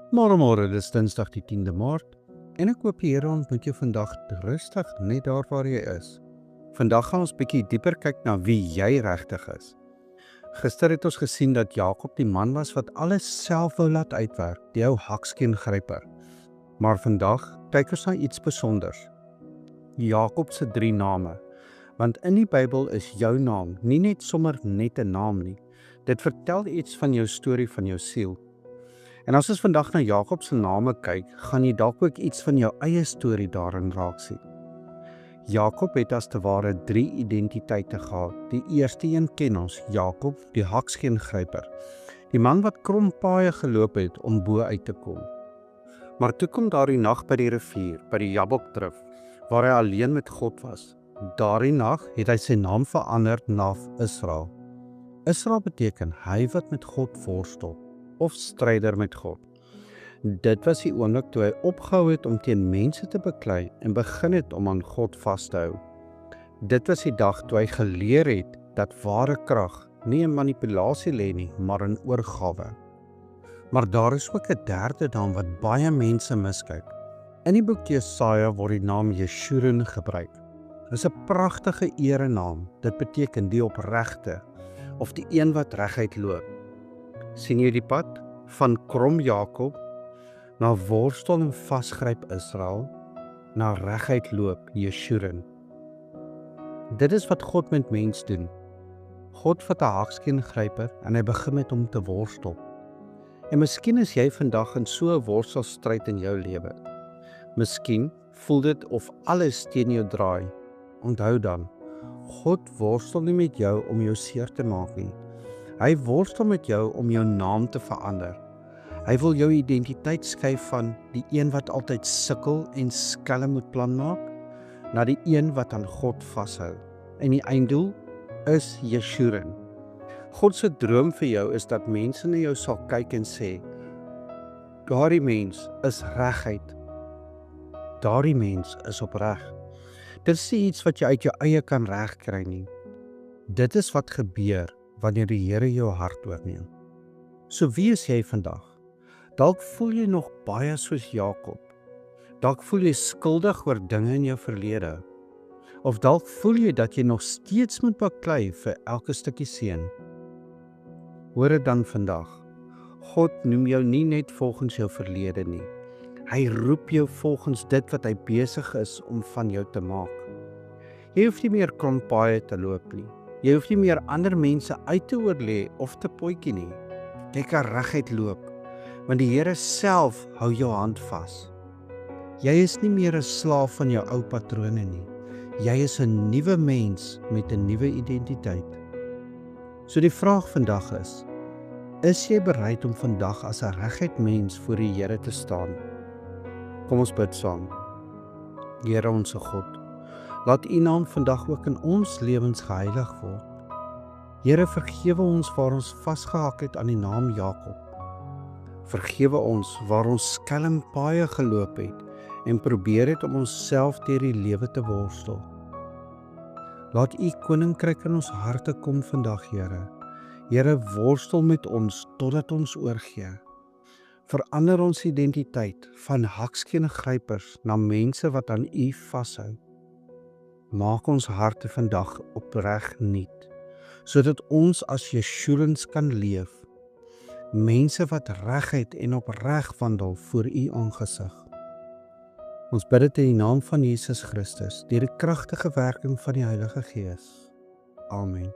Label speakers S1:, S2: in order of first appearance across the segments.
S1: Môre, dis Dinsdag die 10de Maart en ek hoop die Here ontmoet jou vandag rustig net daar waar jy is. Vandag gaan ons bietjie dieper kyk na wie jy regtig is. Gister het ons gesien dat Jakob die man was wat alles self wou laat uitwerk, die ou hakskeen-gryper. Maar vandag kyk ons na iets spesonders. Jakob se 3 name. Want in die Bybel is jou naam nie net sommer net 'n naam nie. Dit vertel iets van jou storie, van jou siel. En as ons vandag na Jakob se name kyk, gaan jy dalk ook iets van jou eie storie daarin raak sien. Jakob het as te ware 3 identiteite gehad. Die eerste een ken ons, Jakob, die hakskeen-gryper. Die man wat krom paaie geloop het om bo uit te kom. Maar toe kom daardie nag by die rivier, by die Jabokdrif, waar hy alleen met God was. Daardie nag het hy sy naam verander na Israel. Israel beteken hy wat met God worstel, of stryder met God. Dit was die oomblik toe hy opgehou het om teen mense te beklei en begin het om aan God vas te hou. Dit was die dag toe hy geleer het dat ware krag nie in manipulasie lê nie, maar in oorgawe. Maar daar is ook 'n derde naam wat baie mense miskyk. In die boek Jesaja word die naam Jeshurun gebruik. Dit is 'n pragtige erenaam. Dit beteken die opregte of die een wat reguit loop. Sien jy die pad van krom Jakob na worstel en vasgryp Israel, na reguit loop Jeshurun. Dit is wat God met mens doen. God vat 'n hakskeen-gryper en hy begin met hom te worstel. En miskien is jy vandag in so 'n worstelstryd in jou lewe. Miskien voel dit of alles teen jou draai. Onthou dan, God worstel nie met jou om jou seer te maak nie. Hy worstel met jou om jou naam te verander. Hy wil jou identiteit skuif van die een wat altyd sukkel en skelm moet plan maak, na die een wat aan God vashou. En die einddoel is Jeshurun. God se droom vir jou is dat mense na jou sal kyk en sê, daardie mens is reguit. Daardie mens is opreg. Dit is nie iets wat jy uit jou eie kan regkry nie. Dit is wat gebeur wanneer die Here jou hart oorneem. So wie is jy vandag? Dalk voel jy nog baie soos Jakob. Dalk voel jy skuldig oor dinge in jou verlede. Of dalk voel jy dat jy nog steeds moet baklei vir elke stukkie seën. Hoor dit dan vandag. God noem jou nie net volgens jou verlede nie. Hy roep jou volgens dit wat hy besig is om van jou te maak. Jy hoef nie meer krompaaie te loop nie. Jy hoef nie meer ander mense uit te oorlê of te potjie nie. Jy kan reguit loop, want die Here self hou jou hand vas. Jy is nie meer 'n slaaf van jou ou patrone nie. Jy is 'n nuwe mens met 'n nuwe identiteit. So die vraag vandag is jy bereid om vandag as 'n reguit mens voor die Here te staan? Kom ons bid saam. Here onsse God, laat U naam vandag ook in ons lewens geheilig word. Here, vergewe ons waar ons vasgehak het aan die naam Jakob. Vergewe ons waar ons skelm paaie geloop het en probeer het om onsself deur die lewe te worstel. Laat U koninkryk in ons harte kom vandag, Here. Here, worstel met ons totdat ons oorgee. Verander ons identiteit van hakskeen-grypers na mense wat aan U vashou. Maak ons harte vandag opreg nuut, sodat ons as Jeshuruns kan leef. Mense wat reguit en opreg wandel voor U aangesig. Ons bid dit in die naam van Jesus Christus, deur die kragtige werking van die Heilige Gees. Amen.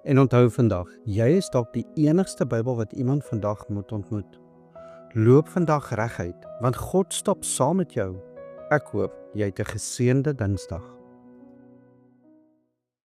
S1: En onthou vandag, jy is dalk die enigste Bybel wat iemand vandag moet ontmoet. Loop vandag reguit, want God stap saam met jou. Ek hoop jy het 'n geseënde Dinsdag.